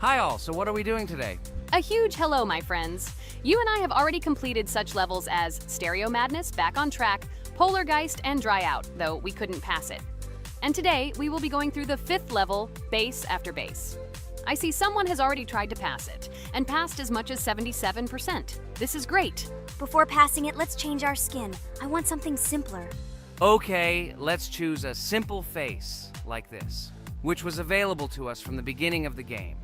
Hi all, so what are we doing today? A huge hello, my friends. You and I have already completed such levels as Stereo Madness, Back on Track, Polargeist, and Dry Out, though we couldn't pass it. And today, we will be going through the 5th level, Base After Base. I see someone has already tried to pass it, and passed as much as 77%. This is great. Before passing it, let's change our skin. I want something simpler. Okay, let's choose a simple face, like this, which was available to us from the beginning of the game.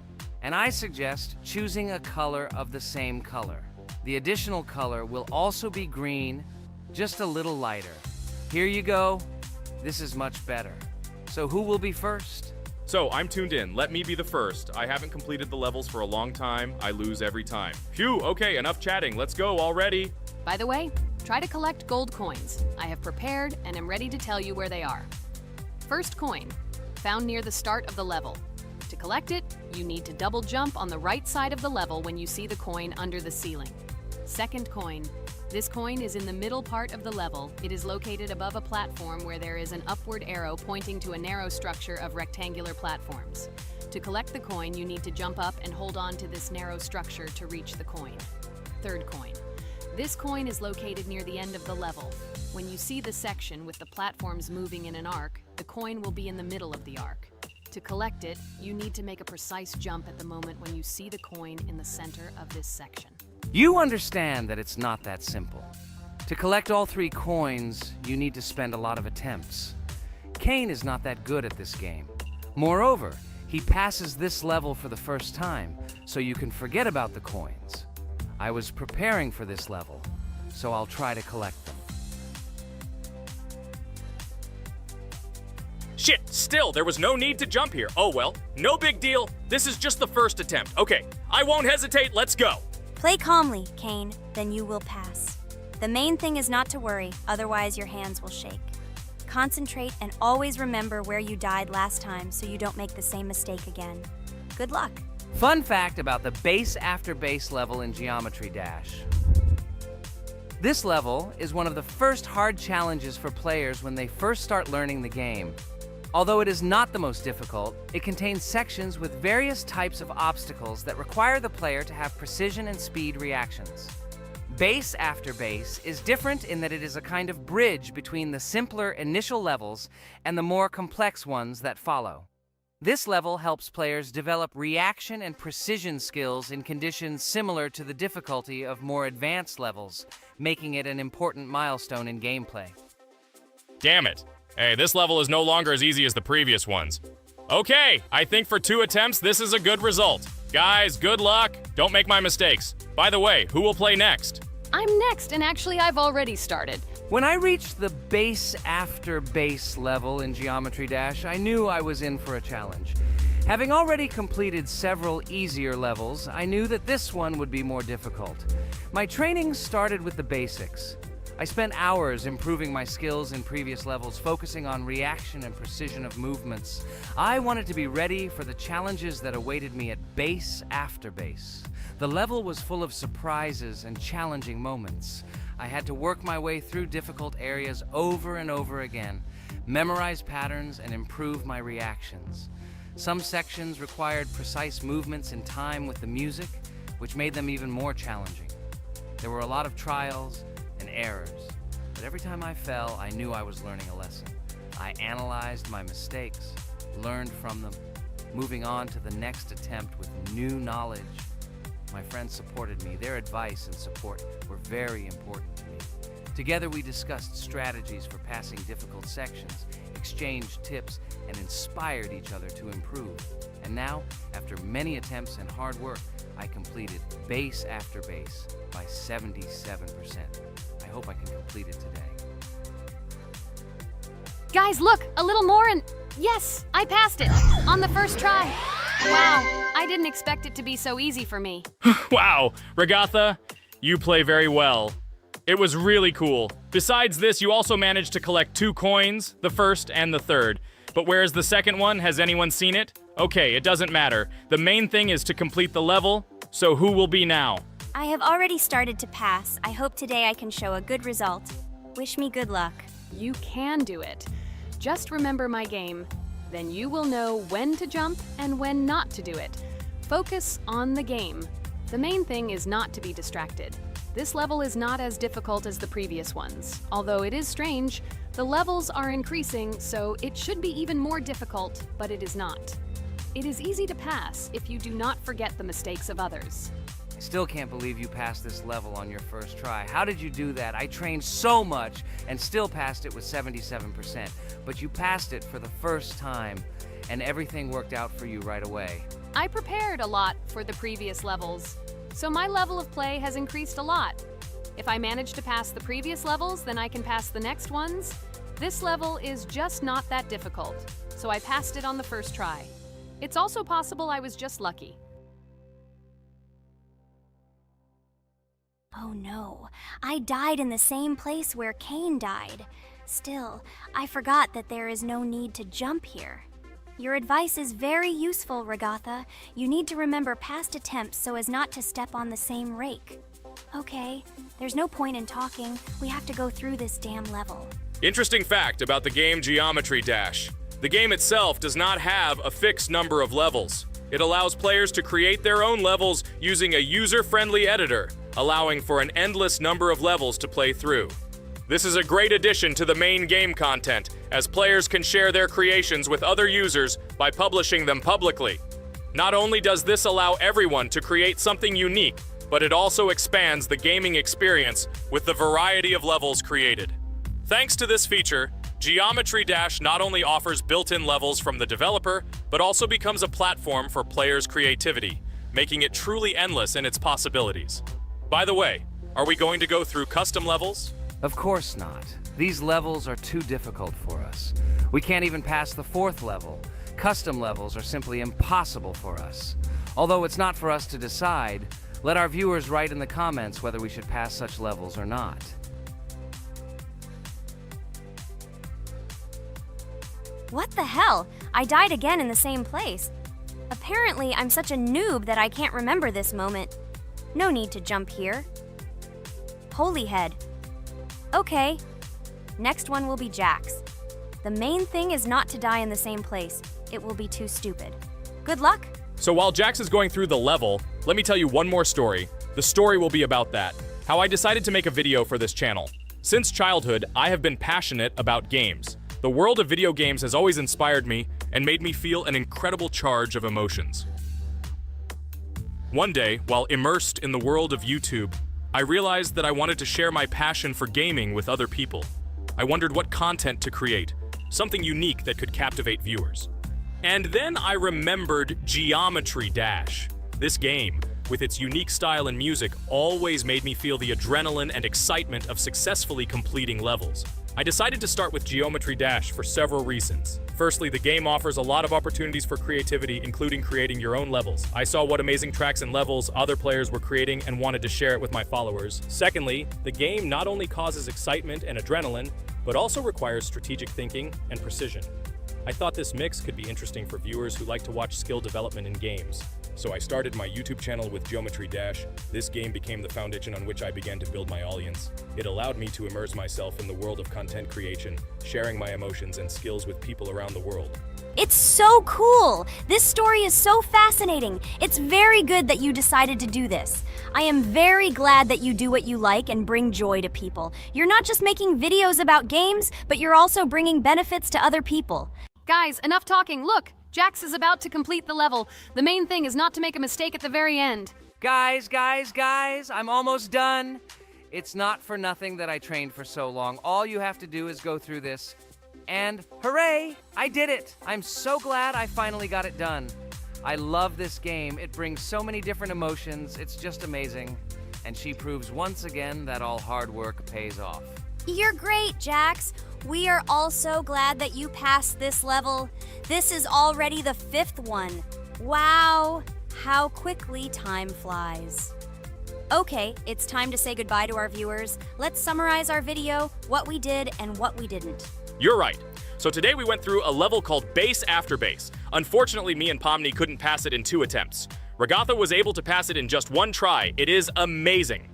And I suggest choosing a color of the same color. The additional color will also be green, just a little lighter. Here you go. This is much better. So who will be first? So, I'm tuned in. Let me be the first. I haven't completed the levels for a long time. I lose every time. Phew, okay, enough chatting. Let's go already. By the way, try to collect gold coins. I have prepared and am ready to tell you where they are. First coin, found near the start of the level. To collect it, you need to double jump on the right side of the level when you see the coin under the ceiling. Second coin. This coin is in the middle part of the level. It is located above a platform where there is an upward arrow pointing to a narrow structure of rectangular platforms. To collect the coin, you need to jump up and hold on to this narrow structure to reach the coin. Third coin. This coin is located near the end of the level. When you see the section with the platforms moving in an arc, the coin will be in the middle of the arc. To collect it, you need to make a precise jump at the moment when you see the coin in the center of this section. You understand that it's not that simple. To collect all 3 coins, you need to spend a lot of attempts. Kane is not that good at this game. Moreover, he passes this level for the first time, so you can forget about the coins. I was preparing for this level, so I'll try to collect them. Shit, still, there was no need to jump here. Oh well, no big deal. This is just the first attempt. Okay, I won't hesitate, let's go. Play calmly, Kane, then you will pass. The main thing is not to worry, otherwise your hands will shake. Concentrate and always remember where you died last time so you don't make the same mistake again. Good luck. Fun fact about the Base After Base level in Geometry Dash. This level is one of the first hard challenges for players when they first start learning the game. Although it is not the most difficult, it contains sections with various types of obstacles that require the player to have precision and speed reactions. Base After Base is different in that it is a kind of bridge between the simpler initial levels and the more complex ones that follow. This level helps players develop reaction and precision skills in conditions similar to the difficulty of more advanced levels, making it an important milestone in gameplay. Damn it. Hey, this level is no longer as easy as the previous ones. Okay, I think for 2 attempts, this is a good result. Guys, good luck. Don't make my mistakes. By the way, who will play next? I'm next, and actually I've already started. When I reached the Base After Base level in Geometry Dash, I knew I was in for a challenge. Having already completed several easier levels, I knew that this one would be more difficult. My training started with the basics. I spent hours improving my skills in previous levels, focusing on reaction and precision of movements. I wanted to be ready for the challenges that awaited me at Base After Base. The level was full of surprises and challenging moments. I had to work my way through difficult areas over and over again, memorize patterns, and improve my reactions. Some sections required precise movements in time with the music, which made them even more challenging. There were a lot of trials and errors, but every time I fell, I knew I was learning a lesson. I analyzed my mistakes, learned from them, moving on to the next attempt with new knowledge. My friends supported me. Their advice and support were very important to me. Together we discussed strategies for passing difficult sections, exchanged tips, and inspired each other to improve. And now, after many attempts and hard work, I completed Base After Base by 77%. I hope I can complete it today. Guys, look, a little more and yes, I passed it on the first try. Wow, I didn't expect it to be so easy for me. Wow, Regatha, you play very well. It was really cool. Besides this, you also managed to collect 2 coins, the first and the third. But where's the second one? Has anyone seen it? Okay, it doesn't matter. The main thing is to complete the level, so who will be now? I have already started to pass. I hope today I can show a good result. Wish me good luck. You can do it. Just remember my game. Then you will know when to jump and when not to do it. Focus on the game. The main thing is not to be distracted. This level is not as difficult as the previous ones. Although it is strange, the levels are increasing, so it should be even more difficult, but it is not. It is easy to pass if you do not forget the mistakes of others. I still can't believe you passed this level on your first try. How did you do that? I trained so much and still passed it with 77%. But you passed it for the first time, and everything worked out for you right away. I prepared a lot for the previous levels, so my level of play has increased a lot. If I manage to pass the previous levels, then I can pass the next ones. This level is just not that difficult, so I passed it on the first try. It's also possible I was just lucky. Oh no, I died in the same place where Cain died. Still, I forgot that there is no need to jump here. Your advice is very useful, Regatha. You need to remember past attempts so as not to step on the same rake. Okay, there's no point in talking. We have to go through this damn level. Interesting fact about the game Geometry Dash. The game itself does not have a fixed number of levels. It allows players to create their own levels using a user-friendly editor, allowing for an endless number of levels to play through. This is a great addition to the main game content, as players can share their creations with other users by publishing them publicly. Not only does this allow everyone to create something unique, but it also expands the gaming experience with the variety of levels created. Thanks to this feature, Geometry Dash not only offers built-in levels from the developer, but also becomes a platform for players' creativity, making it truly endless in its possibilities. By the way, are we going to go through custom levels? Of course not. These levels are too difficult for us. We can't even pass the 4th level. Custom levels are simply impossible for us. Although it's not for us to decide, let our viewers write in the comments whether we should pass such levels or not. What the hell? I died again in the same place. Apparently, I'm such a noob that I can't remember this moment. No need to jump here. Holy head. Okay. Next one will be Jax. The main thing is not to die in the same place. It will be too stupid. Good luck. So while Jax is going through the level, let me tell you one more story. The story will be about that, how I decided to make a video for this channel. Since childhood, I have been passionate about games. The world of video games has always inspired me and made me feel an incredible charge of emotions. One day, while immersed in the world of YouTube, I realized that I wanted to share my passion for gaming with other people. I wondered what content to create, something unique that could captivate viewers. And then I remembered Geometry Dash. This game, with its unique style and music, always made me feel the adrenaline and excitement of successfully completing levels. I decided to start with Geometry Dash for several reasons. Firstly, the game offers a lot of opportunities for creativity, including creating your own levels. I saw what amazing tracks and levels other players were creating and wanted to share it with my followers. Secondly, the game not only causes excitement and adrenaline, but also requires strategic thinking and precision. I thought this mix could be interesting for viewers who like to watch skill development in games. So I started my YouTube channel with Geometry Dash. This game became the foundation on which I began to build my audience. It allowed me to immerse myself in the world of content creation, sharing my emotions and skills with people around the world. It's so cool! This story is so fascinating. It's very good that you decided to do this. I am very glad that you do what you like and bring joy to people. You're not just making videos about games, but you're also bringing benefits to other people. Guys, enough talking. Look, Jax is about to complete the level. The main thing is not to make a mistake at the very end. Guys, I'm almost done. It's not for nothing that I trained for so long. All you have to do is go through this. And hooray, I did it! I'm so glad I finally got it done. I love this game. It brings so many different emotions. It's just amazing. And she proves once again that all hard work pays off. You're great, Jax. We are all so glad that you passed this level. This is already the 5th one. Wow, how quickly time flies. Okay, it's time to say goodbye to our viewers. Let's summarize our video, what we did and what we didn't. You're right. So today we went through a level called Base After Base. Unfortunately, me and Pomni couldn't pass it in 2 attempts. Regatha was able to pass it in just 1 try. It is amazing.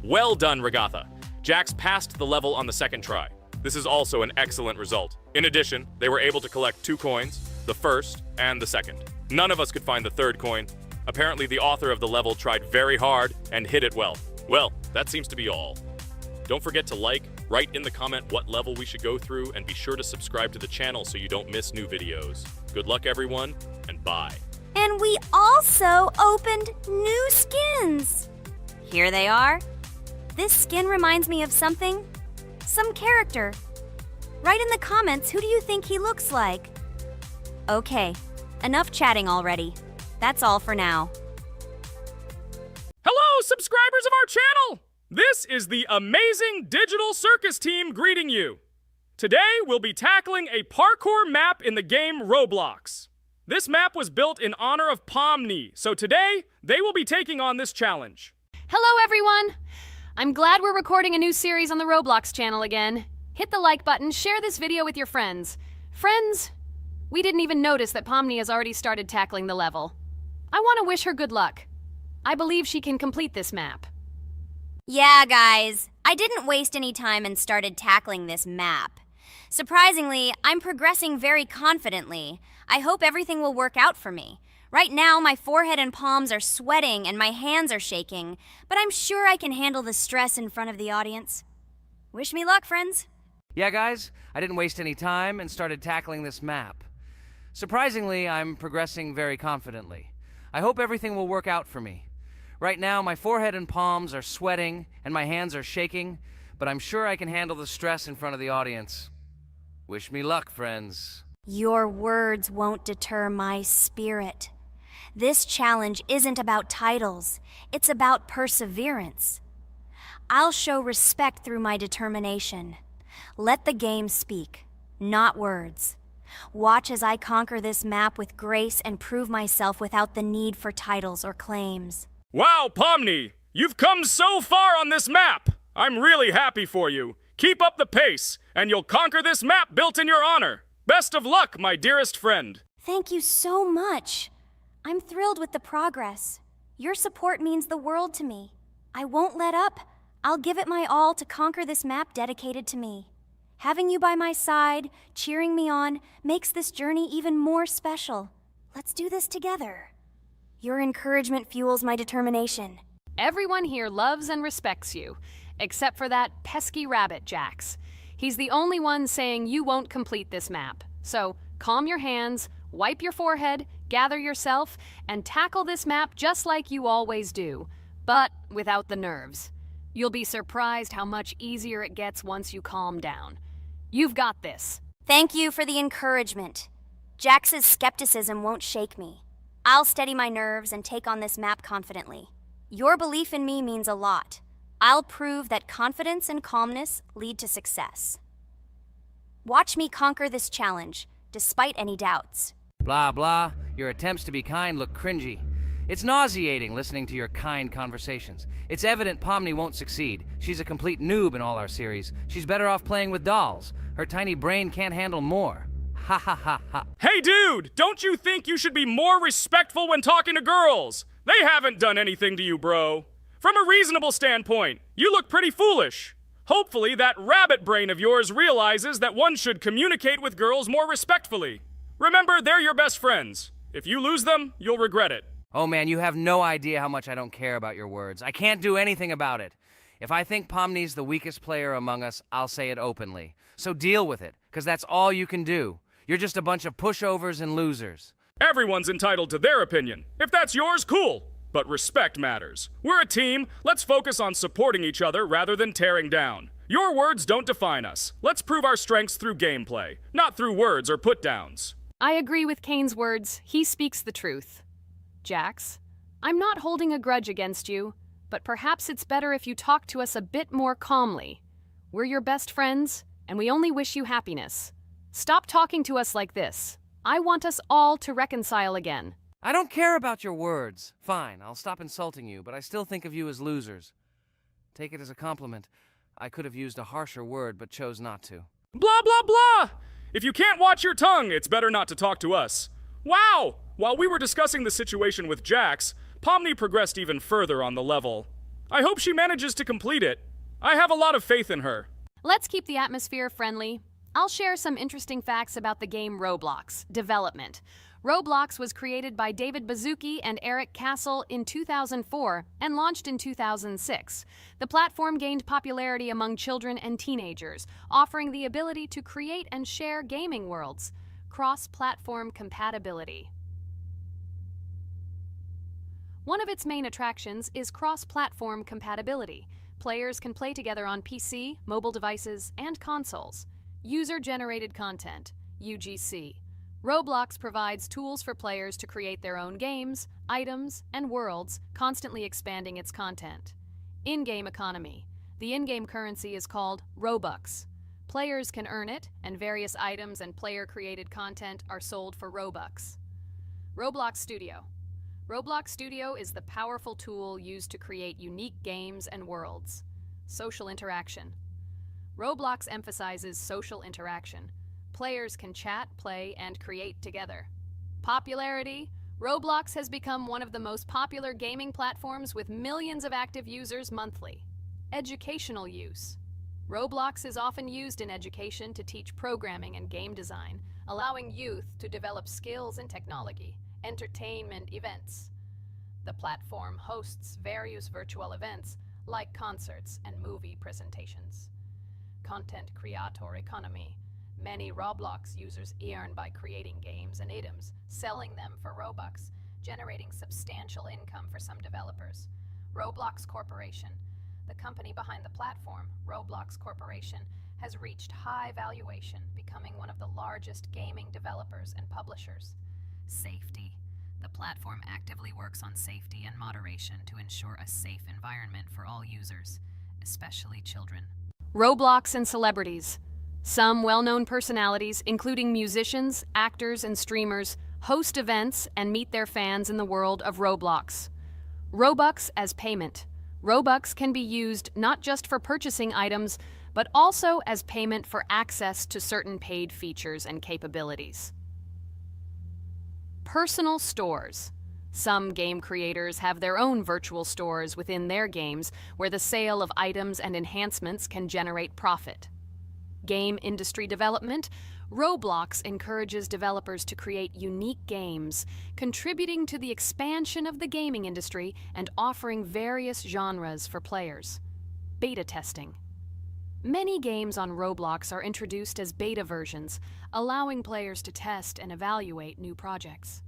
Well done, Regatha. Jax passed the level on the 2nd try. This is also an excellent result. In addition, they were able to collect 2 coins, the 1st and the 2nd. None of us could find the 3rd coin. Apparently the author of the level tried very hard and hit it well. Well, that seems to be all. Don't forget to like, write in the comment what level we should go through, and be sure to subscribe to the channel so you don't miss new videos. Good luck everyone, and bye. And we also opened new skins. Here they are. This skin reminds me of something, some character. Write in the comments, who do you think he looks like? Okay, enough chatting already. That's all for now. Hello, subscribers of our channel! This is the amazing digital circus team greeting you. Today, we'll be tackling a parkour map in the game Roblox. This map was built in honor of Pomni, so today, they will be taking on this challenge. Hello, everyone! I'm glad we're recording a new series on the Roblox channel again. Hit the like button, share this video with your friends. Friends, we didn't even notice that Pomni has already started tackling the level. I want to wish her good luck. I believe she can complete this map. Yeah, guys, I didn't waste any time and started tackling this map. Surprisingly, I'm progressing very confidently. I hope everything will work out for me. Right now, my forehead and palms are sweating and my hands are shaking, but I'm sure I can handle the stress in front of the audience. Wish me luck, friends. Yeah, guys, I didn't waste any time and started tackling this map. Surprisingly, I'm progressing very confidently. I hope everything will work out for me. Right now, my forehead and palms are sweating and my hands are shaking, but I'm sure I can handle the stress in front of the audience. Wish me luck, friends. Your words won't deter my spirit. This challenge isn't about titles, it's about perseverance. I'll show respect through my determination. Let the game speak, not words. Watch as I conquer this map with grace and prove myself without the need for titles or claims. Wow, Pomni! You've come so far on this map! I'm really happy for you. Keep up the pace, and you'll conquer this map built in your honor. Best of luck, my dearest friend. Thank you so much. I'm thrilled with the progress. Your support means the world to me. I won't let up. I'll give it my all to conquer this map dedicated to me. Having you by my side, cheering me on, makes this journey even more special. Let's do this together. Your encouragement fuels my determination. Everyone here loves and respects you, except for that pesky rabbit, Jax. He's the only one saying you won't complete this map. So calm your hands, wipe your forehead, gather yourself, and tackle this map just like you always do, but without the nerves. You'll be surprised how much easier it gets once you calm down. You've got this. Thank you for the encouragement. Jax's skepticism won't shake me. I'll steady my nerves and take on this map confidently. Your belief in me means a lot. I'll prove that confidence and calmness lead to success. Watch me conquer this challenge, despite any doubts. Blah, blah. Your attempts to be kind look cringy. It's nauseating listening to your kind conversations. It's evident Pomni won't succeed. She's a complete noob in all our series. She's better off playing with dolls. Her tiny brain can't handle more. Ha ha ha ha. Hey dude, don't you think you should be more respectful when talking to girls? They haven't done anything to you, bro. From a reasonable standpoint, you look pretty foolish. Hopefully that rabbit brain of yours realizes that one should communicate with girls more respectfully. Remember, they're your best friends. If you lose them, you'll regret it. Oh man, you have no idea how much I don't care about your words. I can't do anything about it. If I think Pomni's the weakest player among us, I'll say it openly. So deal with it, because that's all you can do. You're just a bunch of pushovers and losers. Everyone's entitled to their opinion. If that's yours, cool. But respect matters. We're a team. Let's focus on supporting each other rather than tearing down. Your words don't define us. Let's prove our strengths through gameplay, not through words or put-downs. I agree with Kane's words. He speaks the truth. Jax, I'm not holding a grudge against you, but perhaps it's better if you talk to us a bit more calmly. We're your best friends, and we only wish you happiness. Stop talking to us like this. I want us all to reconcile again. I don't care about your words. Fine, I'll stop insulting you, but I still think of you as losers. Take it as a compliment. I could have used a harsher word, but chose not to. Blah, blah, blah! If you can't watch your tongue, it's better not to talk to us. Wow! While we were discussing the situation with Jax, Pomni progressed even further on the level. I hope she manages to complete it. I have a lot of faith in her. Let's keep the atmosphere friendly. I'll share some interesting facts about the game Roblox development. Roblox was created by David Baszucki and Eric Castle in 2004 and launched in 2006. The platform gained popularity among children and teenagers, offering the ability to create and share gaming worlds. Cross-platform compatibility. One of its main attractions is cross-platform compatibility. Players can play together on PC, mobile devices, and consoles. User-generated content, UGC. Roblox provides tools for players to create their own games, items, and worlds, constantly expanding its content. In-game economy. The in-game currency is called Robux. Players can earn it, and various items and player-created content are sold for Robux. Roblox Studio. Roblox Studio is the powerful tool used to create unique games and worlds. Social interaction. Roblox emphasizes social interaction. Players can chat, play, and create together. Popularity. Roblox has become one of the most popular gaming platforms with millions of active users monthly. Educational use. Roblox is often used in education to teach programming and game design, allowing youth to develop skills in technology. Entertainment events. The platform hosts various virtual events like concerts and movie presentations. Content creator economy. Many Roblox users earn by creating games and items, selling them for Robux, generating substantial income for some developers. Roblox Corporation. The company behind the platform, Roblox Corporation, has reached high valuation, becoming one of the largest gaming developers and publishers. Safety. The platform actively works on safety and moderation to ensure a safe environment for all users, especially children. Roblox and celebrities. Some well-known personalities, including musicians, actors, and streamers, host events and meet their fans in the world of Roblox. Robux as payment. Robux can be used not just for purchasing items, but also as payment for access to certain paid features and capabilities. Personal stores. Some game creators have their own virtual stores within their games where the sale of items and enhancements can generate profit. Game industry development. Roblox encourages developers to create unique games, contributing to the expansion of the gaming industry and offering various genres for players. Beta testing. Many games on Roblox are introduced as beta versions, allowing players to test and evaluate new projects.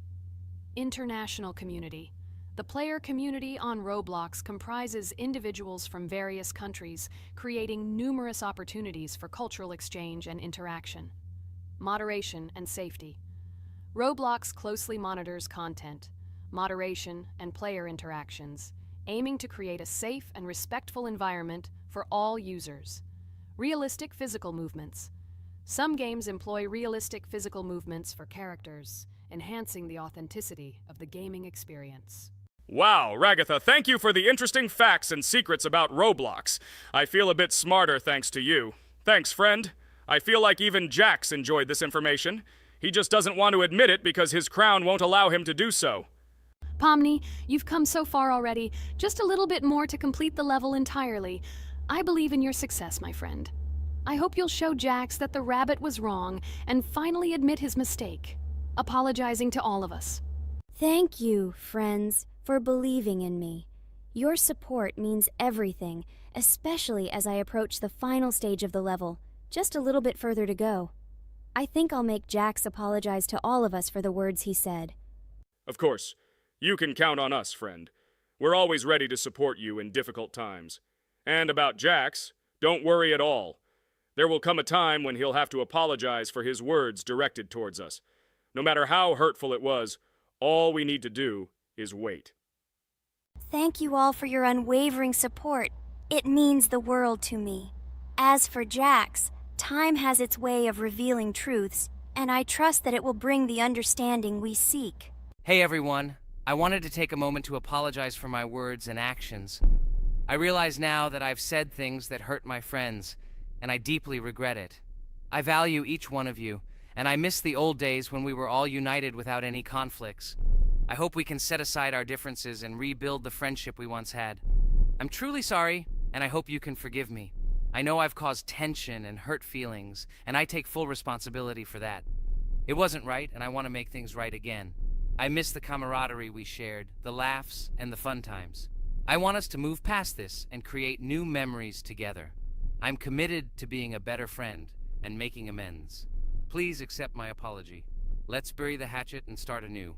International community. The player community on Roblox comprises individuals from various countries, creating numerous opportunities for cultural exchange and interaction. Moderation and safety. Roblox closely monitors content, moderation, and player interactions, aiming to create a safe and respectful environment for all users. Realistic physical movements. Some games employ realistic physical movements for characters, enhancing the authenticity of the gaming experience. Wow, Ragatha, thank you for the interesting facts and secrets about Roblox. I feel a bit smarter thanks to you. Thanks, friend. I feel like even Jax enjoyed this information. He just doesn't want to admit it because his crown won't allow him to do so. Pomni, you've come so far already. Just a little bit more to complete the level entirely. I believe in your success, my friend. I hope you'll show Jax that the rabbit was wrong and finally admit his mistake, apologizing to all of us. Thank you, friends, for believing in me. Your support means everything, especially as I approach the final stage of the level, just a little bit further to go. I think I'll make Jax apologize to all of us for the words he said. Of course. You can count on us, friend. We're always ready to support you in difficult times. And about Jax, don't worry at all. There will come a time when he'll have to apologize for his words directed towards us. No matter how hurtful it was, all we need to do is wait. Thank you all for your unwavering support. It means the world to me. As for Jax, time has its way of revealing truths, and I trust that it will bring the understanding we seek. Hey everyone, I wanted to take a moment to apologize for my words and actions. I realize now that I've said things that hurt my friends, and I deeply regret it. I value each one of you, and I miss the old days when we were all united without any conflicts. I hope we can set aside our differences and rebuild the friendship we once had. I'm truly sorry, and I hope you can forgive me. I know I've caused tension and hurt feelings, and I take full responsibility for that. It wasn't right, and I want to make things right again. I miss the camaraderie we shared, the laughs, and the fun times. I want us to move past this and create new memories together. I'm committed to being a better friend and making amends. Please accept my apology. Let's bury the hatchet and start anew.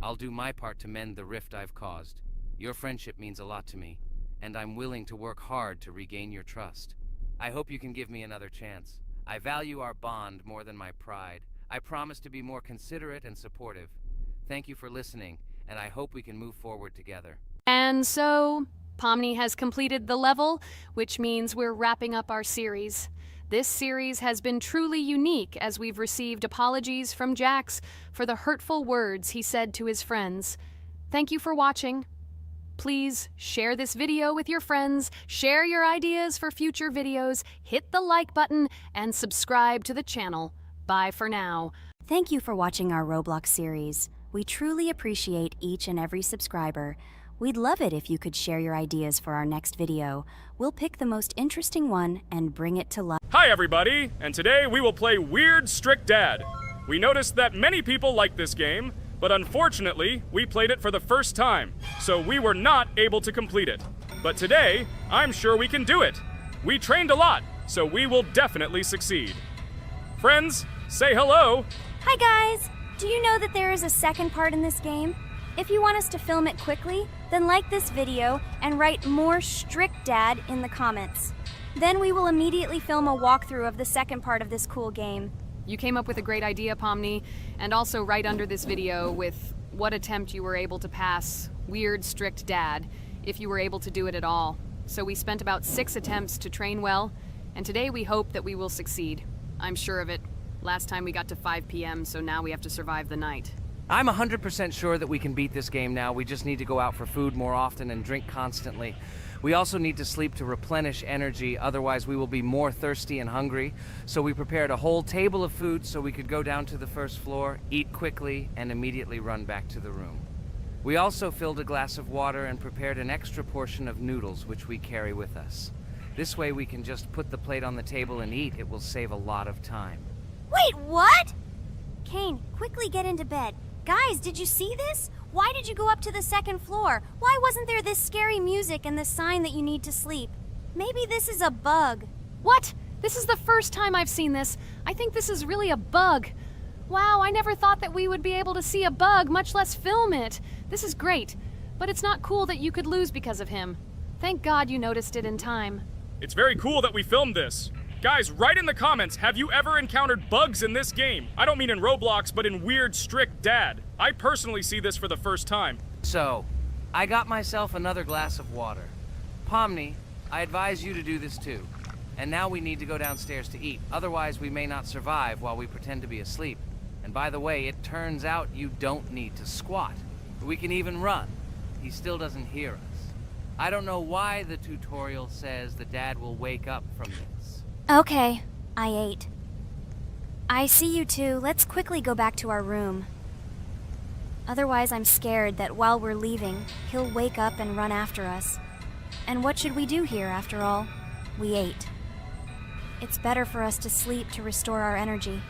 I'll do my part to mend the rift I've caused. Your friendship means a lot to me, and I'm willing to work hard to regain your trust. I hope you can give me another chance. I value our bond more than my pride. I promise to be more considerate and supportive. Thank you for listening, and I hope we can move forward together. And so, Pomni has completed the level, which means we're wrapping up our series. This series has been truly unique as we've received apologies from Jax for the hurtful words he said to his friends. Thank you for watching. Please share this video with your friends, share your ideas for future videos, hit the like button, and subscribe to the channel. Bye for now. Thank you for watching our Roblox series. We truly appreciate each and every subscriber. We'd love it if you could share your ideas for our next video. We'll pick the most interesting one and bring it to life. Hi everybody, and today we will play Weird Strict Dad. We noticed that many people like this game, but unfortunately, we played it for the first time, so we were not able to complete it. But today, I'm sure we can do it. We trained a lot, so we will definitely succeed. Friends, say hello. Hi guys! Do you know that there is a second part in this game? If you want us to film it quickly, then like this video and write more strict dad in the comments. Then we will immediately film a walkthrough of the second part of this cool game. You came up with a great idea, Pomni, and also right under this video with what attempt you were able to pass Weird Strict Dad, if you were able to do it at all. So we spent about 6 attempts to train well, and today we hope that we will succeed. I'm sure of it. Last time we got to 5 p.m., so now we have to survive the night. I'm 100% sure that we can beat this game now. We just need to go out for food more often and drink constantly. We also need to sleep to replenish energy, otherwise we will be more thirsty and hungry. So we prepared a whole table of food so we could go down to the first floor, eat quickly, and immediately run back to the room. We also filled a glass of water and prepared an extra portion of noodles, which we carry with us. This way we can just put the plate on the table and eat. It will save a lot of time. Wait, what? Kane, quickly get into bed. Guys, did you see this? Why did you go up to the second floor? Why wasn't there this scary music and the sign that you need to sleep? Maybe this is a bug. What? This is the first time I've seen this. I think this is really a bug. Wow, I never thought that we would be able to see a bug, much less film it. This is great, but it's not cool that you could lose because of him. Thank God you noticed it in time. It's very cool that we filmed this. Guys, write in the comments, have you ever encountered bugs in this game? I don't mean in Roblox, but in Weird Strict Dad. I personally see this for the first time. So, I got myself another glass of water. Pomni, I advise you to do this too. And now we need to go downstairs to eat. Otherwise, we may not survive while we pretend to be asleep. And by the way, it turns out you don't need to squat. We can even run. He still doesn't hear us. I don't know why the tutorial says the dad will wake up from this. Okay, I ate. I see you two. Let's quickly go back to our room. Otherwise, I'm scared that while we're leaving, he'll wake up and run after us. And what should we do here, after all? We ate. It's better for us to sleep to restore our energy.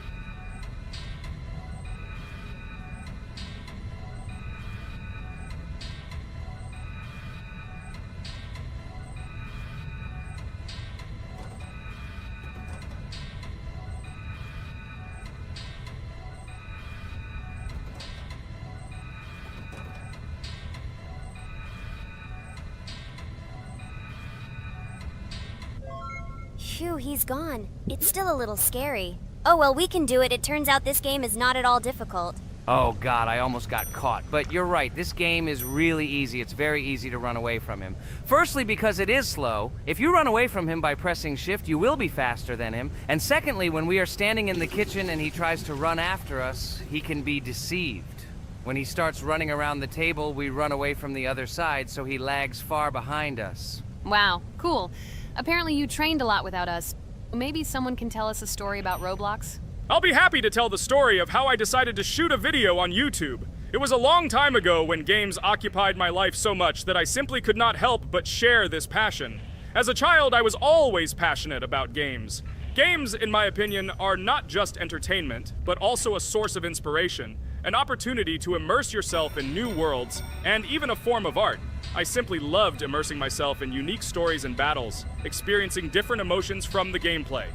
Phew, he's gone. It's still a little scary. Oh well, we can do it. It turns out this game is not at all difficult. Oh God, I almost got caught. But you're right, this game is really easy. It's very easy to run away from him. Firstly, because it is slow. If you run away from him by pressing shift, you will be faster than him. And secondly, when we are standing in the kitchen and he tries to run after us, he can be deceived. When he starts running around the table, we run away from the other side, so he lags far behind us. Wow, cool. Apparently you trained a lot without us. Maybe someone can tell us a story about Roblox? I'll be happy to tell the story of how I decided to shoot a video on YouTube. It was a long time ago when games occupied my life so much that I simply could not help but share this passion. As a child, I was always passionate about games. Games, in my opinion, are not just entertainment, but also a source of inspiration, an opportunity to immerse yourself in new worlds, and even a form of art. I simply loved immersing myself in unique stories and battles, experiencing different emotions from the gameplay.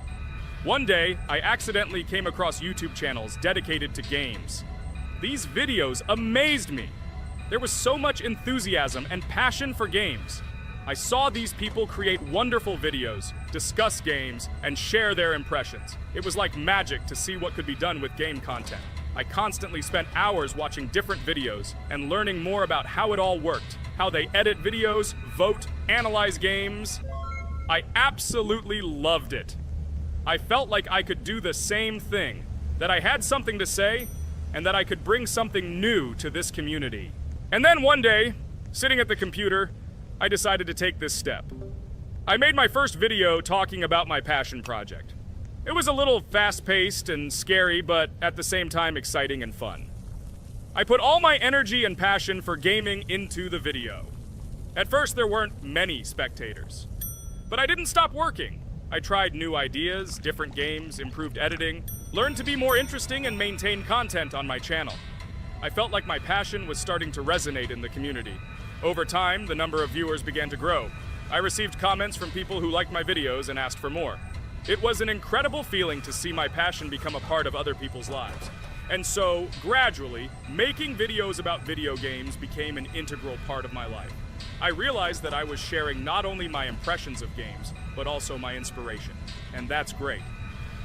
One day, I accidentally came across YouTube channels dedicated to games. These videos amazed me. There was so much enthusiasm and passion for games. I saw these people create wonderful videos, discuss games, and share their impressions. It was like magic to see what could be done with game content. I constantly spent hours watching different videos and learning more about how it all worked, how they edit videos, vote, analyze games. I absolutely loved it. I felt like I could do the same thing, that I had something to say, and that I could bring something new to this community. And then one day, sitting at the computer, I decided to take this step. I made my first video talking about my passion project. It was a little fast-paced and scary, but at the same time exciting and fun. I put all my energy and passion for gaming into the video. At first, there weren't many spectators. But I didn't stop working. I tried new ideas, different games, improved editing, learned to be more interesting, and maintain content on my channel. I felt like my passion was starting to resonate in the community. Over time, the number of viewers began to grow. I received comments from people who liked my videos and asked for more. It was an incredible feeling to see my passion become a part of other people's lives. And so, gradually, making videos about video games became an integral part of my life. I realized that I was sharing not only my impressions of games, but also my inspiration. And that's great.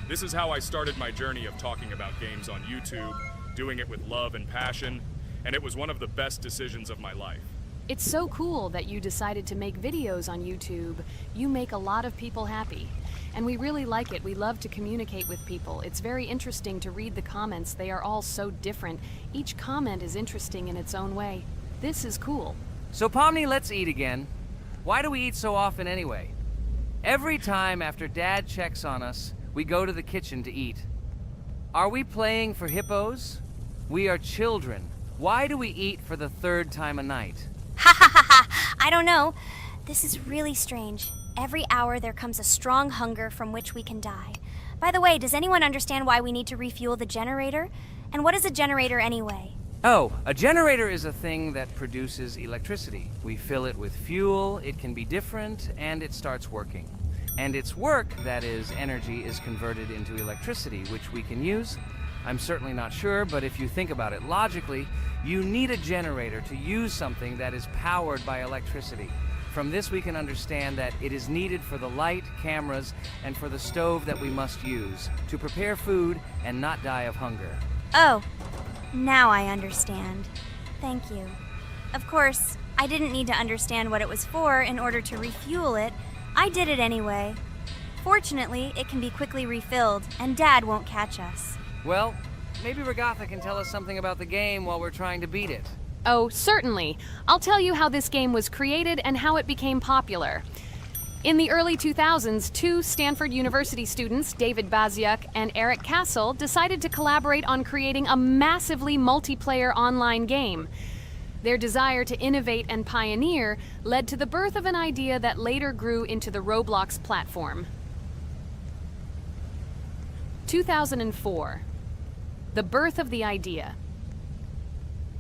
This is how I started my journey of talking about games on YouTube, doing it with love and passion, and it was one of the best decisions of my life. It's so cool that you decided to make videos on YouTube. You make a lot of people happy. And we really like it. We love to communicate with people. It's very interesting to read the comments. They are all so different. Each comment is interesting in its own way. This is cool. So Pomni, let's eat again. Why do we eat so often anyway? Every time after Dad checks on us, we go to the kitchen to eat. Are we playing for hippos? We are children. Why do we eat for the third time a night? Ha ha ha ha! I don't know. This is really strange. Every hour there comes a strong hunger from which we can die. By the way, does anyone understand why we need to refuel the generator? And what is a generator anyway? Oh, a generator is a thing that produces electricity. We fill it with fuel, it can be different, and it starts working. And its work, that is, energy, is converted into electricity, which we can use. I'm certainly not sure, but if you think about it logically, you need a generator to use something that is powered by electricity. From this we can understand that it is needed for the light, cameras, and for the stove that we must use, to prepare food and not die of hunger. Oh, now I understand. Thank you. Of course, I didn't need to understand what it was for in order to refuel it. I did it anyway. Fortunately, it can be quickly refilled, and Dad won't catch us. Well, maybe Regatha can tell us something about the game while we're trying to beat it. Oh, certainly. I'll tell you how this game was created and how it became popular. In the early 2000s, two Stanford University students, David Baziuk and Eric Castle, decided to collaborate on creating a massively multiplayer online game. Their desire to innovate and pioneer led to the birth of an idea that later grew into the Roblox platform. 2004. The birth of the idea.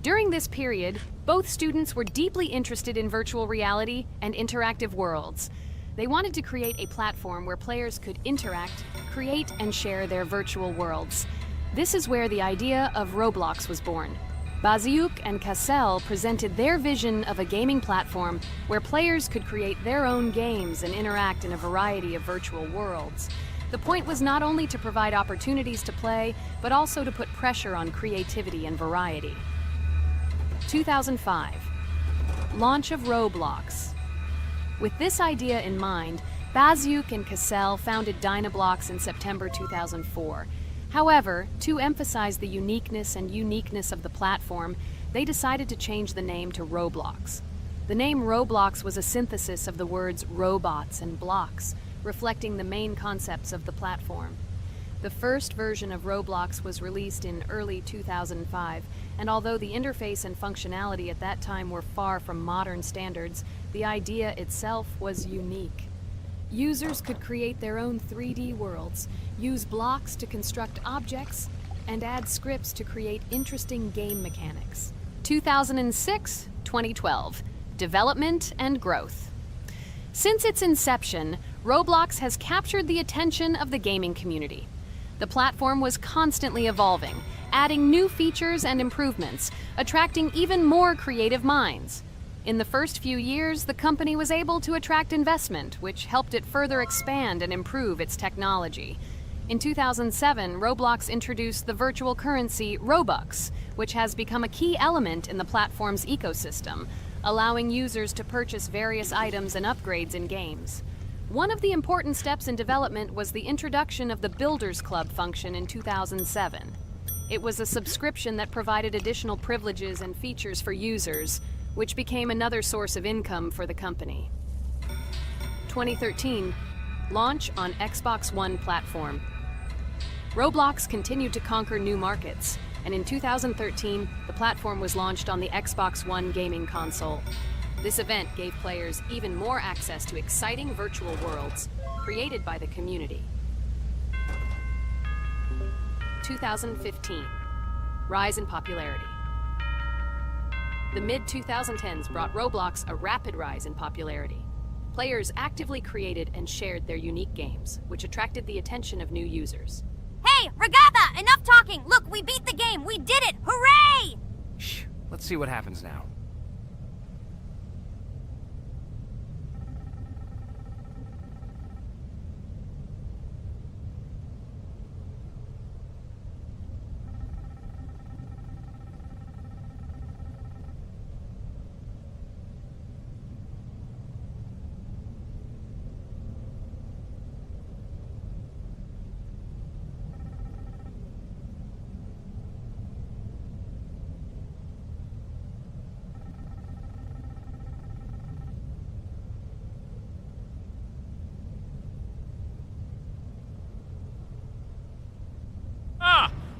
During this period, both students were deeply interested in virtual reality and interactive worlds. They wanted to create a platform where players could interact, create, and share their virtual worlds. This is where the idea of Roblox was born. Baziuk and Cassell presented their vision of a gaming platform where players could create their own games and interact in a variety of virtual worlds. The point was not only to provide opportunities to play, but also to put pressure on creativity and variety. 2005. Launch of Roblox. With this idea in mind, Baziuk and Cassell founded Dynablox in September 2004. However, to emphasize the uniqueness of the platform, they decided to change the name to Roblox. The name Roblox was a synthesis of the words robots and blocks, reflecting the main concepts of the platform. The first version of Roblox was released in early 2005, and although the interface and functionality at that time were far from modern standards, the idea itself was unique. Users could create their own 3D worlds, use blocks to construct objects, and add scripts to create interesting game mechanics. 2006-2012, development and growth. Since its inception, Roblox has captured the attention of the gaming community. The platform was constantly evolving, adding new features and improvements, attracting even more creative minds. In the first few years, the company was able to attract investment, which helped it further expand and improve its technology. In 2007, Roblox introduced the virtual currency Robux, which has become a key element in the platform's ecosystem, allowing users to purchase various items and upgrades in games. One of the important steps in development was the introduction of the Builders Club function in 2007. It was a subscription that provided additional privileges and features for users, which became another source of income for the company. 2013, launch on Xbox One platform. Roblox continued to conquer new markets, and in 2013, the platform was launched on the Xbox One gaming console. This event gave players even more access to exciting virtual worlds created by the community. 2015, rise in popularity. The mid-2010s brought Roblox a rapid rise in popularity. Players actively created and shared their unique games, which attracted the attention of new users. Hey, Regatha, enough talking! Look, we beat the game! We did it! Hooray! Shh, let's see what happens now.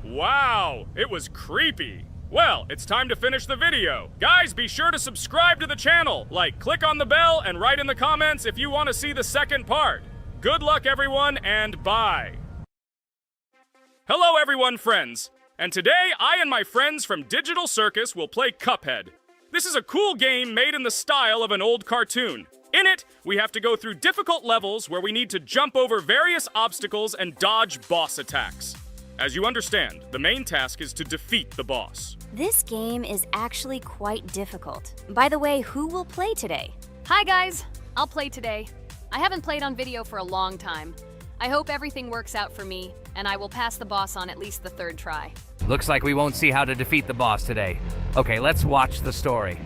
Wow, it was creepy. Well, it's time to finish the video. Guys, be sure to subscribe to the channel. Click on the bell and write in the comments if you want to see the second part. Good luck, everyone, and bye. Hello, everyone, friends. And today, I and my friends from Digital Circus will play Cuphead. This is a cool game made in the style of an old cartoon. In it, we have to go through difficult levels where we need to jump over various obstacles and dodge boss attacks. As you understand, the main task is to defeat the boss. This game is actually quite difficult. By the way, who will play today? Hi guys, I'll play today. I haven't played on video for a long time. I hope everything works out for me, and I will pass the boss on at least the third try. Looks like we won't see how to defeat the boss today. Okay, let's watch the story.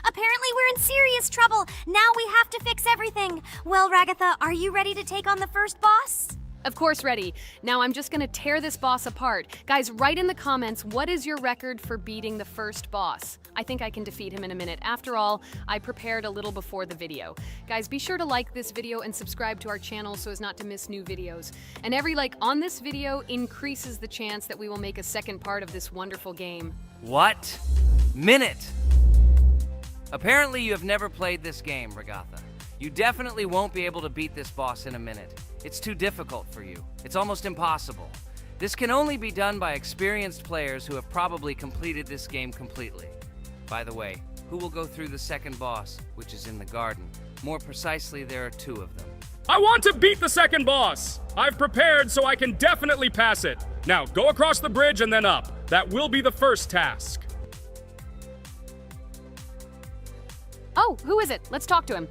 Apparently we're in serious trouble. Now we have to fix everything. Well, Ragatha, are you ready to take on the first boss? Of course ready. Now I'm just gonna tear this boss apart. Guys, write in the comments, what is your record for beating the first boss? I think I can defeat him in a minute. After all, I prepared a little before the video. Guys, be sure to like this video and subscribe to our channel so as not to miss new videos. And every like on this video increases the chance that we will make a second part of this wonderful game. What? Minute! Apparently you have never played this game, Regatha. You definitely won't be able to beat this boss in a minute. It's too difficult for you. It's almost impossible. This can only be done by experienced players who have probably completed this game completely. By the way, who will go through the second boss, which is in the garden? More precisely, there are 2 of them. I want to beat the second boss! I've prepared so I can definitely pass it. Now, go across the bridge and then up. That will be the first task. Oh, who is it? Let's talk to him.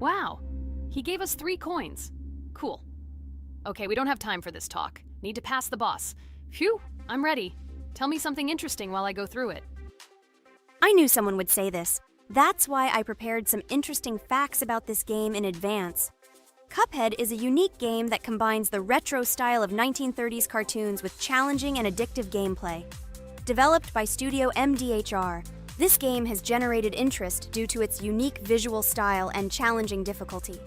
Wow, he gave us 3 coins. Cool. Okay, we don't have time for this talk. Need to pass the boss. Phew, I'm ready. Tell me something interesting while I go through it. I knew someone would say this. That's why I prepared some interesting facts about this game in advance. Cuphead is a unique game that combines the retro style of 1930s cartoons with challenging and addictive gameplay. Developed by Studio MDHR, this game has generated interest due to its unique visual style and challenging difficulty.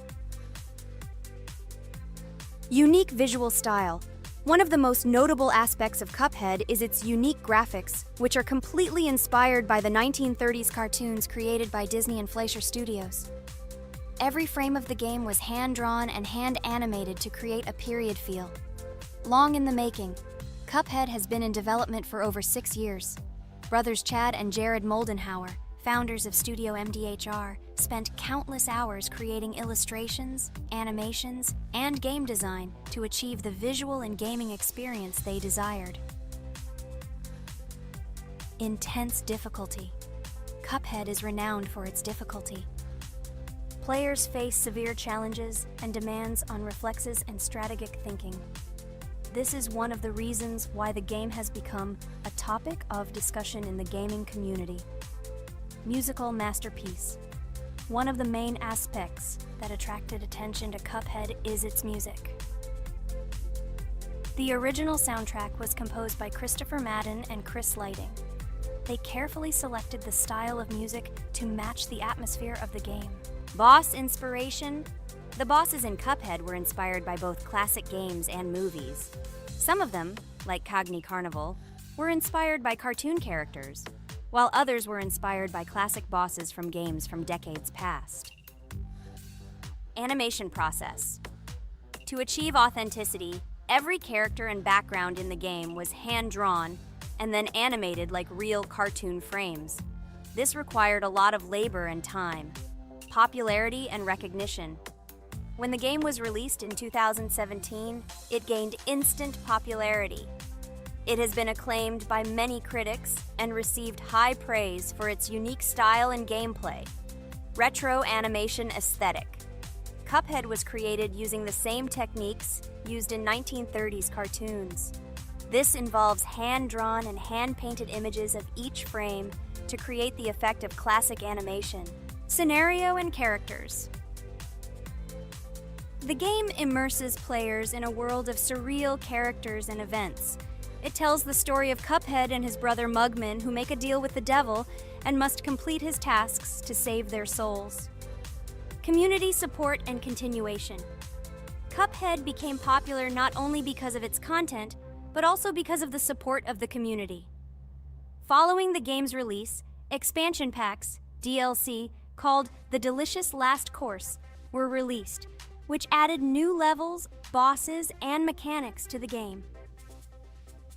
Unique visual style. One of the most notable aspects of Cuphead is its unique graphics, which are completely inspired by the 1930s cartoons created by Disney and Fleischer Studios. Every frame of the game was hand-drawn and hand-animated to create a period feel. Long in the making, Cuphead has been in development for over 6 years. Brothers Chad and Jared Moldenhauer, founders of Studio MDHR, spent countless hours creating illustrations, animations, and game design to achieve the visual and gaming experience they desired. Intense difficulty. Cuphead is renowned for its difficulty. Players face severe challenges and demands on reflexes and strategic thinking. This is one of the reasons why the game has become a topic of discussion in the gaming community. Musical masterpiece. One of the main aspects that attracted attention to Cuphead is its music. The original soundtrack was composed by Christopher Madden and Chris Lighting. They carefully selected the style of music to match the atmosphere of the game. Boss inspiration. The bosses in Cuphead were inspired by both classic games and movies. Some of them, like Cogni Carnival, were inspired by cartoon characters, while others were inspired by classic bosses from games from decades past. Animation process. To achieve authenticity, every character and background in the game was hand-drawn and then animated like real cartoon frames. This required a lot of labor and time. Popularity and recognition. When the game was released in 2017, it gained instant popularity. It has been acclaimed by many critics and received high praise for its unique style and gameplay. Retro animation aesthetic. Cuphead was created using the same techniques used in 1930s cartoons. This involves hand-drawn and hand-painted images of each frame to create the effect of classic animation. Scenario and characters. The game immerses players in a world of surreal characters and events. It tells the story of Cuphead and his brother Mugman, who make a deal with the devil and must complete his tasks to save their souls. Community support and continuation. Cuphead became popular not only because of its content, but also because of the support of the community. Following the game's release, expansion packs, DLC, called The Delicious Last Course, were released, which added new levels, bosses, and mechanics to the game.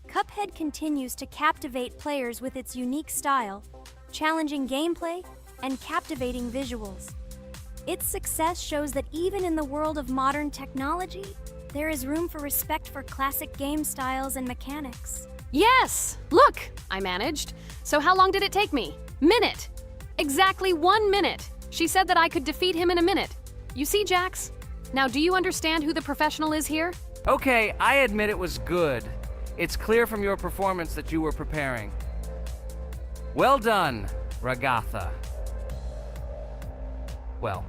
Cuphead continues to captivate players with its unique style, challenging gameplay, and captivating visuals. Its success shows that even in the world of modern technology, there is room for respect for classic game styles and mechanics. Yes! Look! I managed. So how long did it take me? Minute! Exactly 1 minute! She said that I could defeat him in a minute. You see, Jax? Now, do you understand who the professional is here? Okay, I admit it was good. It's clear from your performance that you were preparing. Well done, Ragatha. Well,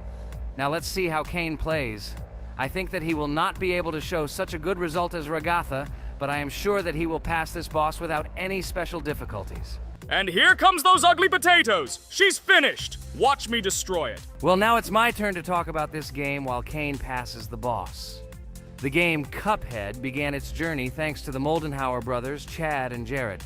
now let's see how Kane plays. I think that he will not be able to show such a good result as Ragatha, but I am sure that he will pass this boss without any special difficulties. And here comes those ugly potatoes! She's finished! Watch me destroy it. Well, now it's my turn to talk about this game while Kane passes the boss. The game Cuphead began its journey thanks to the Moldenhauer brothers, Chad and Jared.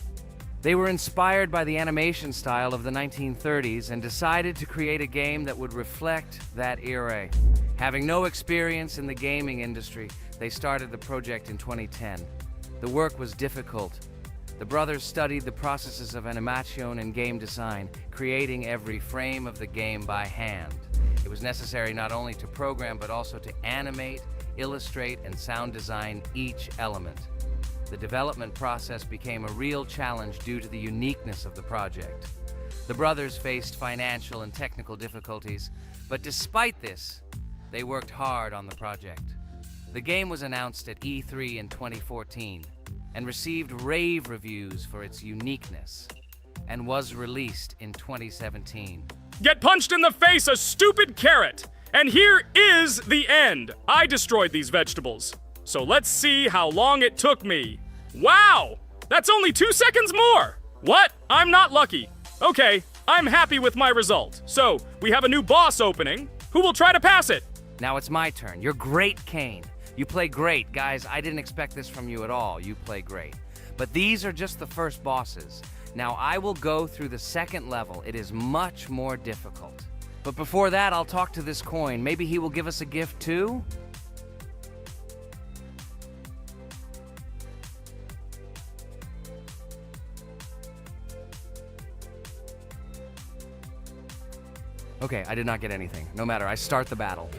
They were inspired by the animation style of the 1930s and decided to create a game that would reflect that era. Having no experience in the gaming industry, they started the project in 2010. The work was difficult. The brothers studied the processes of animation and game design, creating every frame of the game by hand. It was necessary not only to program, but also to animate, illustrate, and sound design each element. The development process became a real challenge due to the uniqueness of the project. The brothers faced financial and technical difficulties, but despite this, they worked hard on the project. The game was announced at E3 in 2014 and received rave reviews for its uniqueness, and was released in 2017. Get punched in the face, a stupid carrot! And here is the end. I destroyed these vegetables. So let's see how long it took me. Wow! That's only 2 seconds more! What? I'm not lucky. Okay, I'm happy with my result. So, we have a new boss opening. Who will try to pass it? Now it's my turn. You're great, Kane. You play great. Guys, I didn't expect this from you at all. You play great. But these are just the first bosses. Now I will go through the second level. It is much more difficult. But before that, I'll talk to this coin. Maybe he will give us a gift too? Okay, I did not get anything. No matter, I start the battle.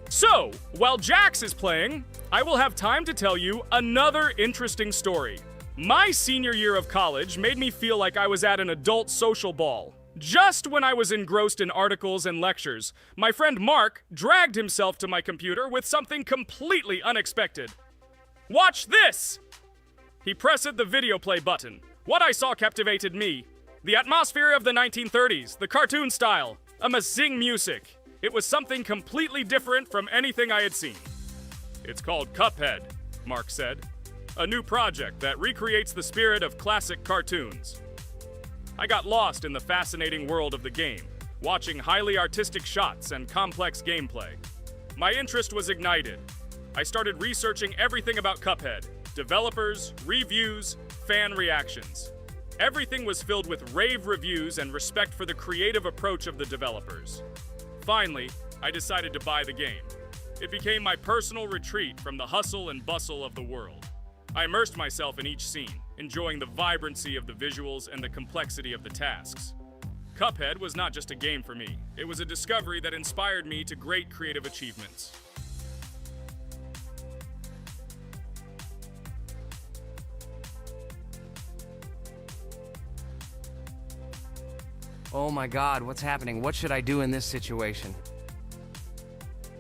So, while Jax is playing, I will have time to tell you another interesting story. My senior year of college made me feel like I was at an adult social ball. Just when I was engrossed in articles and lectures, my friend Mark dragged himself to my computer with something completely unexpected. Watch this! He pressed the video play button. What I saw captivated me. The atmosphere of the 1930s, the cartoon style, amazing music. It was something completely different from anything I had seen. It's called Cuphead, Mark said. A new project that recreates the spirit of classic cartoons. I got lost in the fascinating world of the game, watching highly artistic shots and complex gameplay. My interest was ignited. I started researching everything about Cuphead, developers, reviews, fan reactions. Everything was filled with rave reviews and respect for the creative approach of the developers. Finally, I decided to buy the game. It became my personal retreat from the hustle and bustle of the world. I immersed myself in each scene, enjoying the vibrancy of the visuals and the complexity of the tasks. Cuphead was not just a game for me. It was a discovery that inspired me to great creative achievements. Oh my God, what's happening? What should I do in this situation?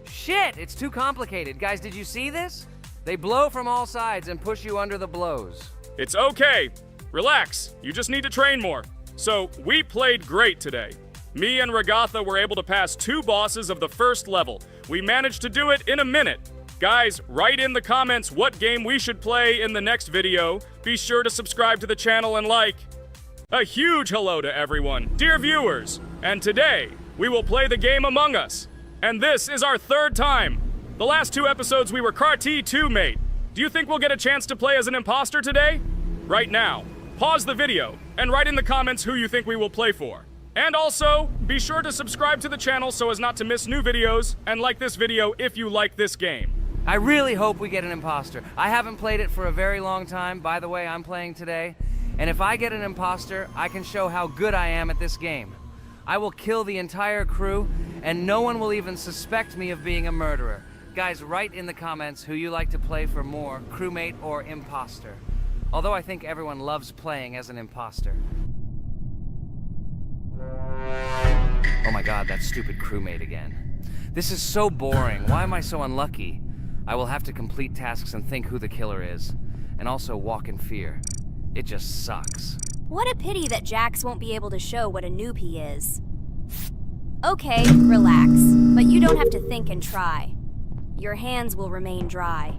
Shit, it's too complicated. Guys, did you see this? They blow from all sides and push you under the blows. It's okay. Relax. You just need to train more. So, we played great today. Me and Regatha were able to pass 2 bosses of the first level. We managed to do it in a minute. Guys, write in the comments what game we should play in the next video. Be sure to subscribe to the channel and like. A huge hello to everyone, dear viewers. And today, we will play the game Among Us. And this is our 3rd time. The last 2 episodes we were CAR-T 2 mate. Do you think we'll get a chance to play as an imposter today? Right now, pause the video and write in the comments who you think we will play for. And also, be sure to subscribe to the channel so as not to miss new videos, and like this video if you like this game. I really hope we get an imposter. I haven't played it for a very long time. By the way, I'm playing today. And if I get an imposter, I can show how good I am at this game. I will kill the entire crew, and no one will even suspect me of being a murderer. Guys, write in the comments who you like to play for more, crewmate or imposter. Although I think everyone loves playing as an imposter. Oh my God, that stupid crewmate again. This is so boring. Why am I so unlucky? I will have to complete tasks and think who the killer is, and also walk in fear. It just sucks. What a pity that Jax won't be able to show what a noob he is. Okay, relax, but you don't have to think and try. Your hands will remain dry.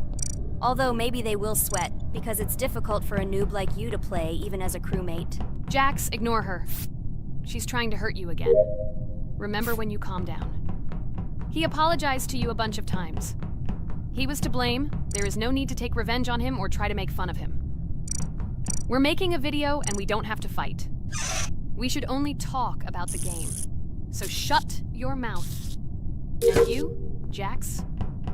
Although maybe they will sweat, because it's difficult for a noob like you to play even as a crewmate. Jax, ignore her. She's trying to hurt you again. Remember when you calm down. He apologized to you a bunch of times. He was to blame. There is no need to take revenge on him or try to make fun of him. We're making a video and we don't have to fight. We should only talk about the game. So shut your mouth. And you, Jax,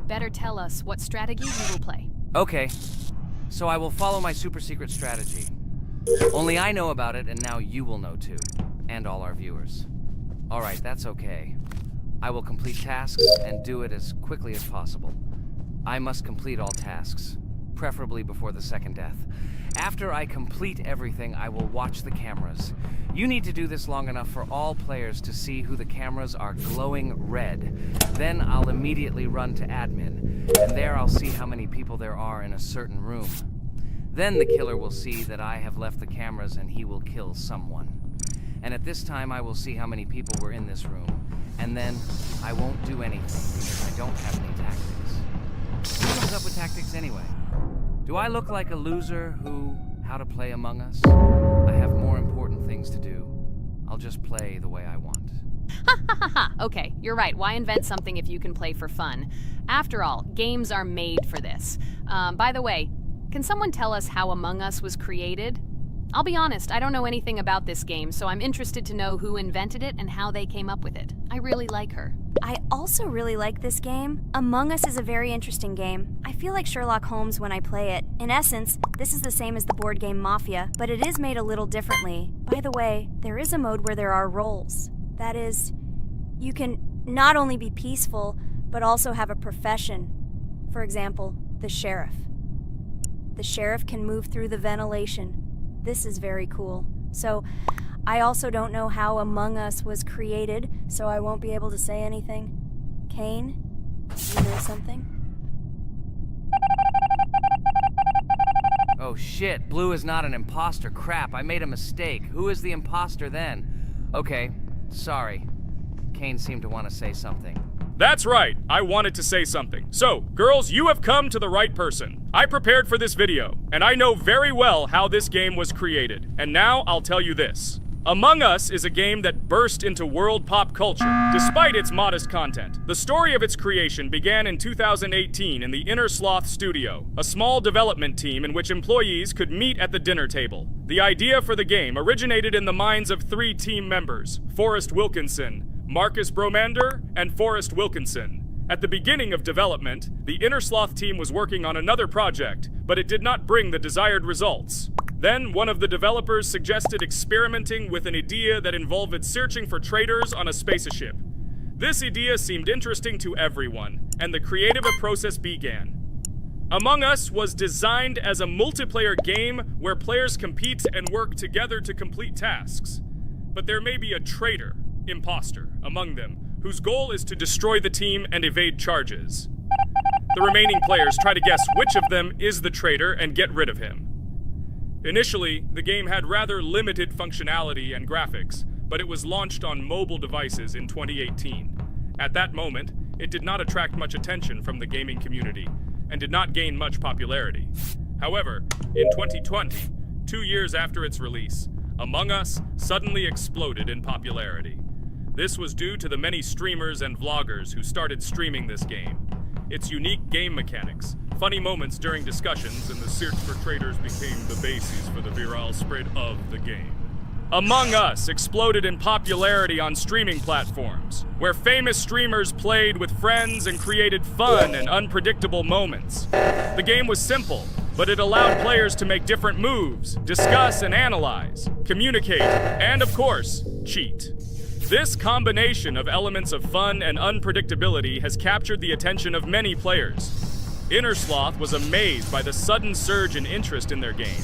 better tell us what strategy you will play. Okay, so I will follow my super secret strategy. Only I know about it, and now you will know too. And all our viewers. Alright, that's okay. I will complete tasks and do it as quickly as possible. I must complete all tasks, preferably before the second death. After I complete everything, I will watch the cameras. You need to do this long enough for all players to see who the cameras are glowing red. Then I'll immediately run to admin, and there I'll see how many people there are in a certain room. Then the killer will see that I have left the cameras and he will kill someone. And at this time I will see how many people were in this room, and then I won't do anything because I don't have any tactics. Who comes up with tactics anyway? Do I look like a loser who, how to play Among Us? I have more important things to do. I'll just play the way I want. Ha ha ha ha! Okay, you're right. Why invent something if you can play for fun? After all, games are made for this. By the way, can someone tell us how Among Us was created? I'll be honest, I don't know anything about this game, so I'm interested to know who invented it and how they came up with it. I really like her. I also really like this game. Among Us is a very interesting game. I feel like Sherlock Holmes when I play it. In essence, this is the same as the board game Mafia, but it is made a little differently. By the way, there is a mode where there are roles. That is, you can not only be peaceful, but also have a profession. For example, the sheriff. The sheriff can move through the ventilation. This is very cool. So, I also don't know how Among Us was created, so I won't be able to say anything. Kane, you know something? Oh shit, Blue is not an imposter. Crap, I made a mistake. Who is the imposter then? Okay, sorry. Kane seemed to want to say something. That's right, I wanted to say something. So, girls, you have come to the right person. I prepared for this video, and I know very well how this game was created. And now I'll tell you this. Among Us is a game that burst into world pop culture, despite its modest content. The story of its creation began in 2018 in the Inner Sloth Studio, a small development team in which employees could meet at the dinner table. The idea for the game originated in the minds of 3 team members, Forrest Wilkinson, Marcus Bromander, and Forrest Wilkinson. At the beginning of development, the Inner Sloth team was working on another project, but it did not bring the desired results. Then, one of the developers suggested experimenting with an idea that involved searching for traitors on a spaceship. This idea seemed interesting to everyone, and the creative process began. Among Us was designed as a multiplayer game where players compete and work together to complete tasks. But there may be a traitor, imposter, among them, whose goal is to destroy the team and evade charges. The remaining players try to guess which of them is the traitor and get rid of him. Initially, the game had rather limited functionality and graphics, but it was launched on mobile devices in 2018. At that moment, it did not attract much attention from the gaming community, and did not gain much popularity. However, in 2020, 2 years after its release, Among Us suddenly exploded in popularity. This was due to the many streamers and vloggers who started streaming this game. Its unique game mechanics, funny moments during discussions, and the search for traitors became the basis for the viral spread of the game. Among Us exploded in popularity on streaming platforms, where famous streamers played with friends and created fun and unpredictable moments. The game was simple, but it allowed players to make different moves, discuss and analyze, communicate, and of course, cheat. This combination of elements of fun and unpredictability has captured the attention of many players. Inner Sloth was amazed by the sudden surge in interest in their game,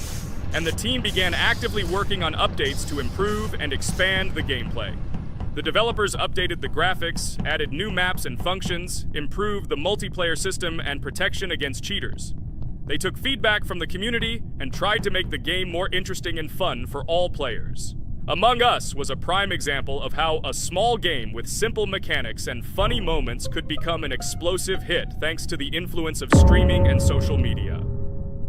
and the team began actively working on updates to improve and expand the gameplay. The developers updated the graphics, added new maps and functions, improved the multiplayer system and protection against cheaters. They took feedback from the community and tried to make the game more interesting and fun for all players. Among Us was a prime example of how a small game with simple mechanics and funny moments could become an explosive hit thanks to the influence of streaming and social media.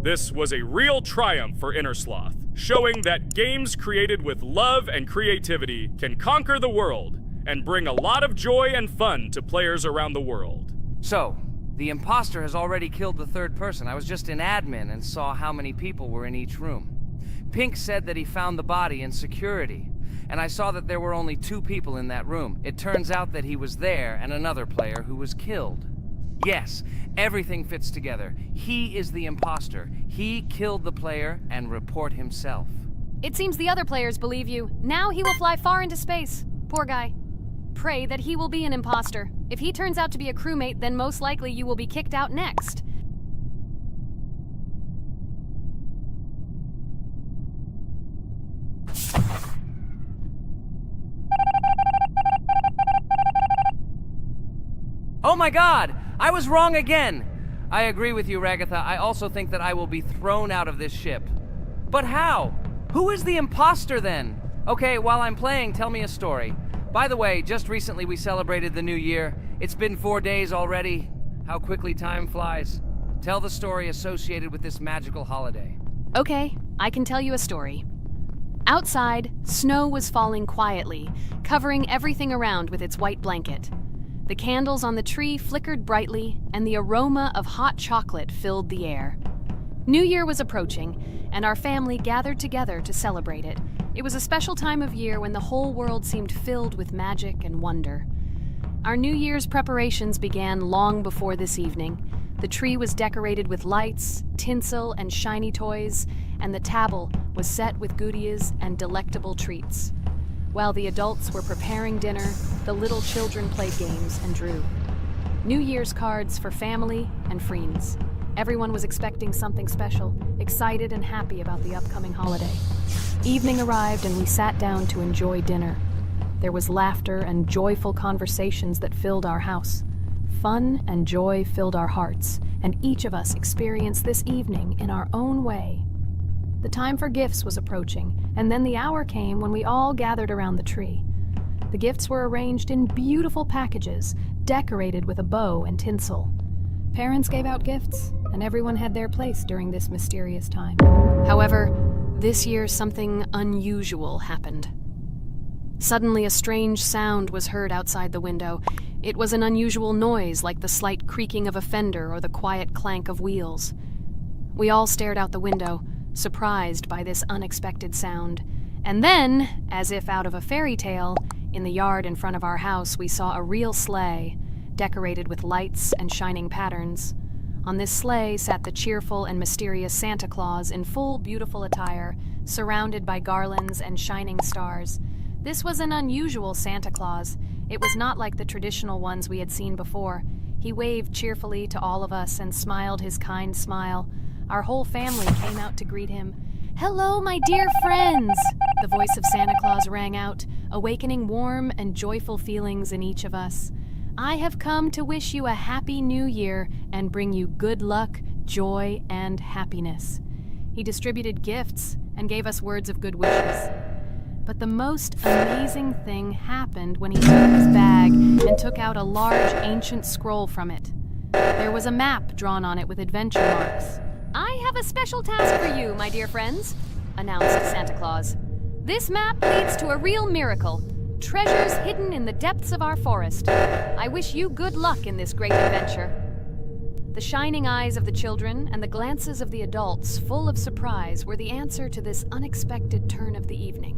This was a real triumph for Inner Sloth, showing that games created with love and creativity can conquer the world and bring a lot of joy and fun to players around the world. So, the imposter has already killed the third person. I was just in admin and saw how many people were in each room. Pink said that he found the body in security, and I saw that there were only 2 people in that room. It turns out that he was there and another player who was killed. Yes, everything fits together. He is the imposter. He killed the player and report himself. It seems the other players believe you. Now he will fly far into space. Poor guy. Pray that he will be an imposter. If he turns out to be a crewmate, then most likely you will be kicked out next. Oh my god! I was wrong again! I agree with you, Ragatha. I also think that I will be thrown out of this ship. But how? Who is the imposter then? Okay, while I'm playing, tell me a story. By the way, just recently we celebrated the new year. It's been 4 days already. How quickly time flies. Tell the story associated with this magical holiday. Okay, I can tell you a story. Outside, snow was falling quietly, covering everything around with its white blanket. The candles on the tree flickered brightly, and the aroma of hot chocolate filled the air. New Year was approaching, and our family gathered together to celebrate it. It was a special time of year when the whole world seemed filled with magic and wonder. Our New Year's preparations began long before this evening. The tree was decorated with lights, tinsel, and shiny toys, and the table was set with goodies and delectable treats. While the adults were preparing dinner, the little children played games and drew. New Year's cards for family and friends. Everyone was expecting something special, excited and happy about the upcoming holiday. Evening arrived and we sat down to enjoy dinner. There was laughter and joyful conversations that filled our house. Fun and joy filled our hearts, and each of us experienced this evening in our own way. The time for gifts was approaching, and then the hour came when we all gathered around the tree. The gifts were arranged in beautiful packages, decorated with a bow and tinsel. Parents gave out gifts, and everyone had their place during this mysterious time. However, this year something unusual happened. Suddenly a strange sound was heard outside the window. It was an unusual noise, like the slight creaking of a fender or the quiet clank of wheels. We all stared out the window, surprised by this unexpected sound. And then, as if out of a fairy tale, in the yard in front of our house we saw a real sleigh, decorated with lights and shining patterns. On this sleigh sat the cheerful and mysterious Santa Claus in full beautiful attire, surrounded by garlands and shining stars. This was an unusual Santa Claus. It was not like the traditional ones we had seen before. He waved cheerfully to all of us and smiled his kind smile. Our whole family came out to greet him. "Hello, my dear friends!" The voice of Santa Claus rang out, awakening warm and joyful feelings in each of us. "I have come to wish you a happy new year and bring you good luck, joy, and happiness." He distributed gifts and gave us words of good wishes. But the most amazing thing happened when he took his bag and took out a large ancient scroll from it. There was a map drawn on it with adventure marks. "I have a special task for you, my dear friends," announced Santa Claus. "This map leads to a real miracle. Treasures hidden in the depths of our forest. I wish you good luck in this great adventure." The shining eyes of the children and the glances of the adults, full of surprise, were the answer to this unexpected turn of the evening.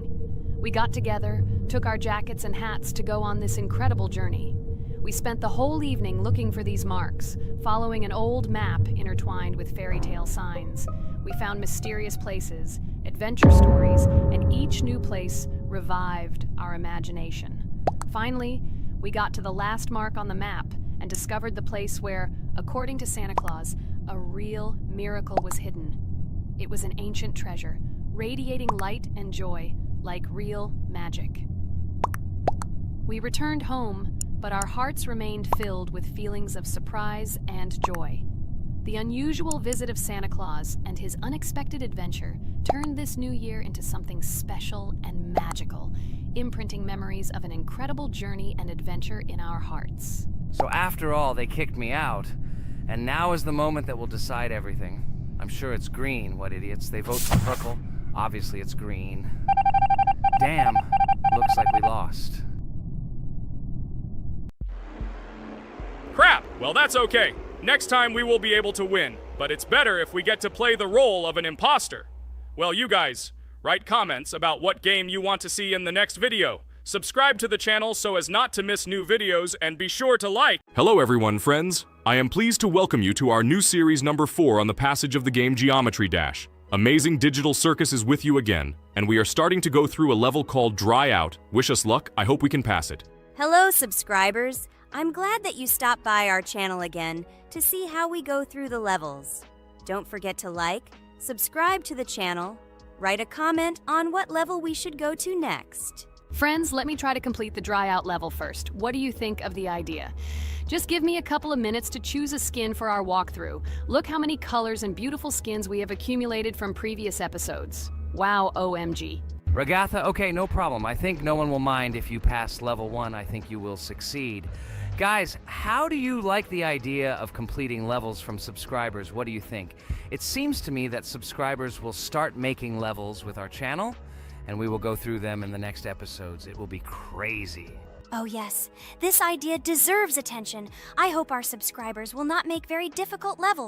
We got together, took our jackets and hats to go on this incredible journey. We spent the whole evening looking for these marks, following an old map intertwined with fairy tale signs. We found mysterious places, adventure stories, and each new place revived our imagination. Finally, we got to the last mark on the map and discovered the place where, according to Santa Claus, a real miracle was hidden. It was an ancient treasure, radiating light and joy, like real magic. We returned home, but our hearts remained filled with feelings of surprise and joy. The unusual visit of Santa Claus and his unexpected adventure turned this new year into something special and magical, imprinting memories of an incredible journey and adventure in our hearts. So after all, they kicked me out, and now is the moment that will decide everything. I'm sure it's green, what idiots. They vote for purple. Obviously it's green. Damn, looks like we lost. Crap! Well, that's okay. Next time we will be able to win, but it's better if we get to play the role of an imposter. Well, you guys, Write comments about what game you want to see in the next video. Subscribe to the channel so as not to miss new videos, and be sure to like. Hello everyone, friends. I am pleased to welcome you to our new series number 4 on the passage of the game Geometry Dash. Amazing Digital Circus is with you again, and we are starting to go through a level called Dry Out. Wish us luck, I hope we can pass it. Hello, subscribers. I'm glad that you stopped by our channel again to see how we go through the levels. Don't forget to like, subscribe to the channel, write a comment on what level we should go to next. Friends, let me try to complete the dry out level first. What do you think of the idea? Just give me a couple of minutes to choose a skin for our walkthrough. Look how many colors and beautiful skins we have accumulated from previous episodes. Wow, OMG. Regatha, okay, no problem. I think no one will mind if you pass level 1. I think you will succeed. Guys, how do you like the idea of completing levels from subscribers? What do you think? It seems to me that subscribers will start making levels with our channel, and we will go through them in the next episodes. It will be crazy. Oh yes, this idea deserves attention. I hope our subscribers will not make very difficult levels.